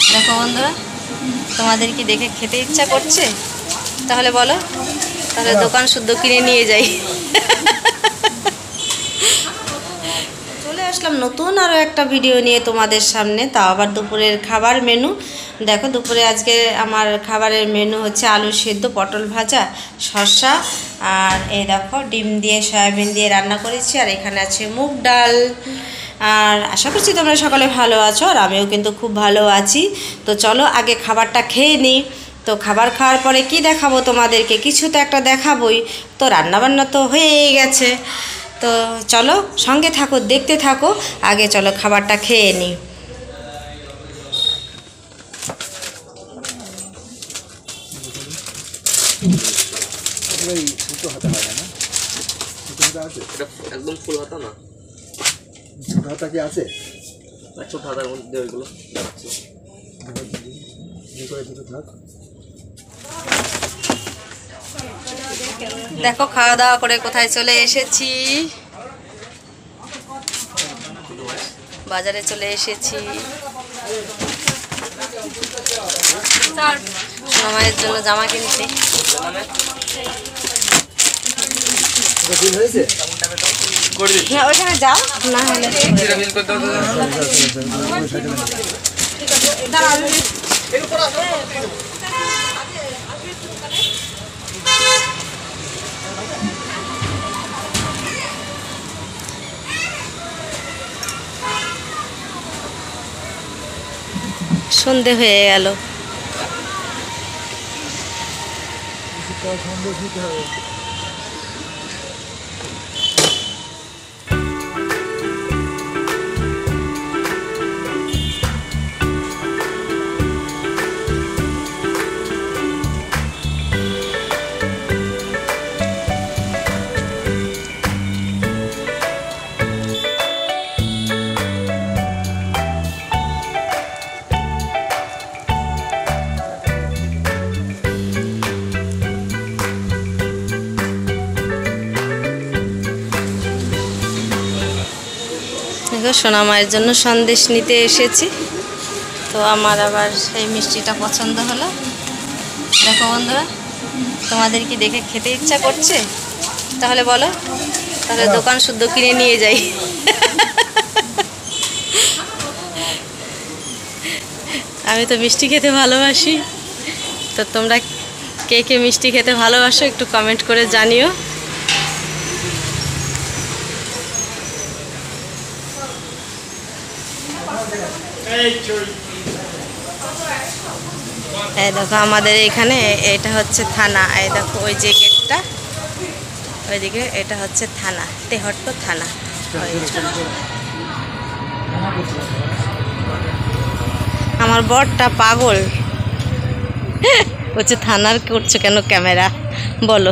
দেখো বন্ধুরা, তোমাদের কি দেখে খেতে ইচ্ছা করছে? তাহলে বলো, তাহলে দোকান শুদ্ধ কিনে নিয়ে যাই। চলে আসলাম নতুন আরও একটা ভিডিও নিয়ে তোমাদের সামনে, তাও আবার দুপুরের খাবার মেনু। দেখো দুপুরে আজকে আমার খাবারের মেনু হচ্ছে আলু সেদ্ধ, পটল ভাজা, শসা, আর এই দেখো ডিম দিয়ে সয়াবিন দিয়ে রান্না করেছি। আর এখানে আছে মুগ ডাল। আর আশা করছি তোমরা সকলে ভালো আছো, আর আমিও কিন্তু খুব ভালো আছি। তো চলো আগে খাবারটা খেয়ে নিই। তো খাবার খাওয়ার পরে কি দেখাবো তোমাদেরকে? কিছু তো একটা দেখাবোই। তো রান্নাবান্না তো হয়েই গেছে। তো চলো সঙ্গে থাকো, দেখতে থাকো। আগে চলো খাবারটা খেয়ে নিই। একদম ফুল হাতা না, ছোট হাতা কি আছে? ছোট হাতার মধ্যে ওইগুলো যাচ্ছে। দেখো খাওয়া দাওয়া করে কোথায় চলে এসেছি, বাজারে চলে এসেছি মামায়ের জন্য জামা কিনতে। হ্যাঁ ওইখানে যাও, না হলে সন্ধে হয়ে গেল। দেখো সোনা মায়ের জন্য সন্দেশ নিতে এসেছি। তো আমার আবার সেই মিষ্টিটা পছন্দ হলো। দেখো বন্ধুরা, তোমাদের কি দেখে খেতে ইচ্ছা করছে? তাহলে বলো, তাহলে দোকান শুদ্ধ কিনে নিয়ে যাই। আমি তো মিষ্টি খেতে ভালোবাসি। তো তোমরা কে কে মিষ্টি খেতে ভালোবাসো একটু কমেন্ট করে জানিও। এই দেখো আমাদের এখানে এটা হচ্ছে থানা। এই দেখো ওই যে গেটটা, ওইদিকে এটা হচ্ছে থানা, তেহট্ট থানা। আমার বরটা পাগল হচ্ছে, থানার করছো কেন ক্যামেরা বলো।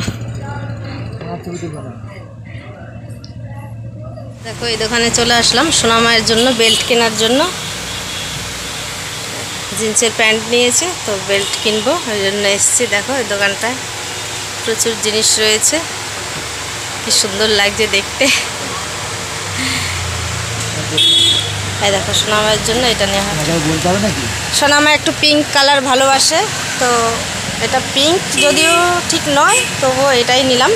দেখো এই দোকানে চলে আসলাম সোনা মায়ের জন্য বেল্ট কেনার জন্য। জিন্সের প্যান্ট নিয়েছে, তো বেল্ট কিনবো ওই জন্য এসেছি। দেখো এই দোকানটায় প্রচুর জিনিস রয়েছে, কি সুন্দর লাগছে দেখতে। এই দেখো সোনা মায়ের জন্য এটা নেওয়া হয়। সোনা মা একটু পিঙ্ক কালার ভালোবাসে, তো এটা পিঙ্ক যদিও ঠিক নয়, তবুও এটাই নিলাম।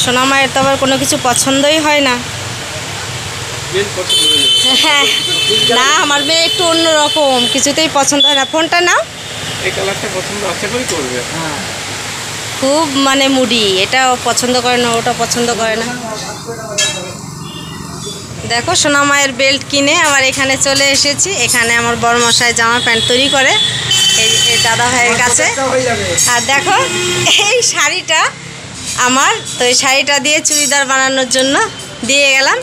সোনা মায়ের তো আবার কোনো কিছু পছন্দই হয় না। হ্যাঁ না, আমার মেয়ে একটু অন্যরকম, কিছুতেই পছন্দ হয় না। ফোনটা নাও, এই কালারটা পছন্দ আশা করি করবে। খুব মানে মুডি, এটাও পছন্দ করে না, ওটা পছন্দ করে না। দেখো সোনা মায়ের বেল্ট কিনে আবার এখানে চলে এসেছি। এখানে আমার বড়মশাই জামা প্যান্ট তৈরি করে এই দাদা ভাইয়ের কাছে। আর দেখো এই শাড়িটা আমার, তো এই শাড়িটা দিয়ে চুড়িদার বানানোর জন্য দিয়ে গেলাম।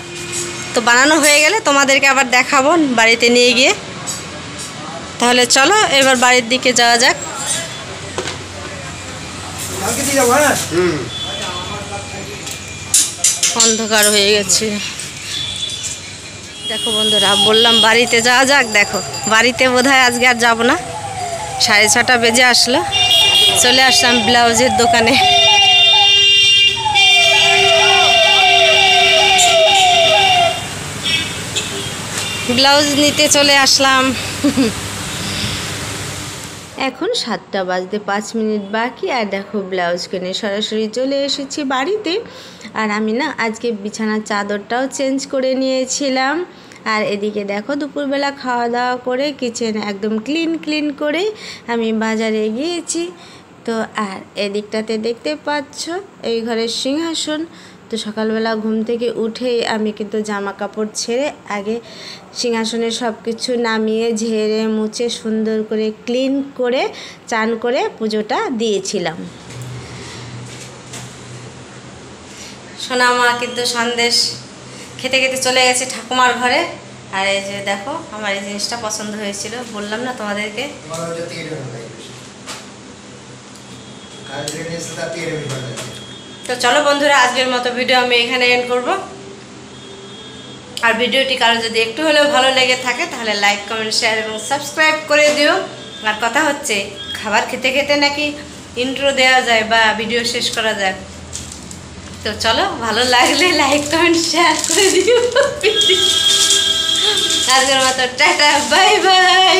তো বানানো হয়ে গেলে তোমাদেরকে আবার দেখাবো বাড়িতে নিয়ে গিয়ে। তাহলে চলো এবার বাড়ির দিকে যাওয়া যাক। অন্ধকার হয়ে গেছে। দেখো বন্ধুরা, বললাম বাড়িতে যাওয়া যাক। দেখো বাড়িতে বোধহয় আজকে আর যাবো না, 6:30 বেজে আসলো। চলে আসলাম ব্লাউজের দোকানে। ব্লাউজ নিতে চলে আসলাম। এখন 7টা বাজতে 5 মিনিট বাকি, আর দেখো ব্লাউজ কিনে সরাসরি চলে এসেছি বাড়িতে। আর আমি না আজকে বিছানার চাদরটাও চেঞ্জ করে নিয়েছিলাম। আর এদিকে দেখো দুপুরবেলা খাওয়া দাওয়া করে কিচেন একদম ক্লিন করে আমি বাজারে গিয়েছি। তো আর এদিকটাতে দেখতে পাচ্ছ এই ঘরের সিংহাসন। তো সকালবেলা ঘুম থেকে উঠেই আমি কিন্তু জামা কাপড় ছেড়ে আগে সিংহাসনের সব কিছু নামিয়ে ঝেড়ে মুছে সুন্দর করে ক্লিন করে চান করে পুজোটা দিয়েছিলাম। সোনা মা কিন্তু সন্দেশ খেতে খেতে চলে গেছে ঠাকুমার ঘরে। আর এই যে দেখো আমার এই জিনিসটা পছন্দ হয়েছিল, বললাম না তোমাদেরকে। তো চলো বন্ধুরা, আজকের মতো ভিডিও আমি এখানে এন্ড করব। আর ভিডিওটি কারো যদি একটু হলেও ভালো লেগে থাকে তাহলে লাইক কমেন্ট শেয়ার এবং সাবস্ক্রাইব করে দিও। আর কথা হচ্ছে খাবার খেতে খেতে নাকি ইন্ট্রো দেওয়া যায় বা ভিডিও শেষ করা যায়। তো চলো, ভালো লাগলে লাইক কমেন্ট শেয়ার করে দিও। আজকের মতো টাটা, বাই বাই।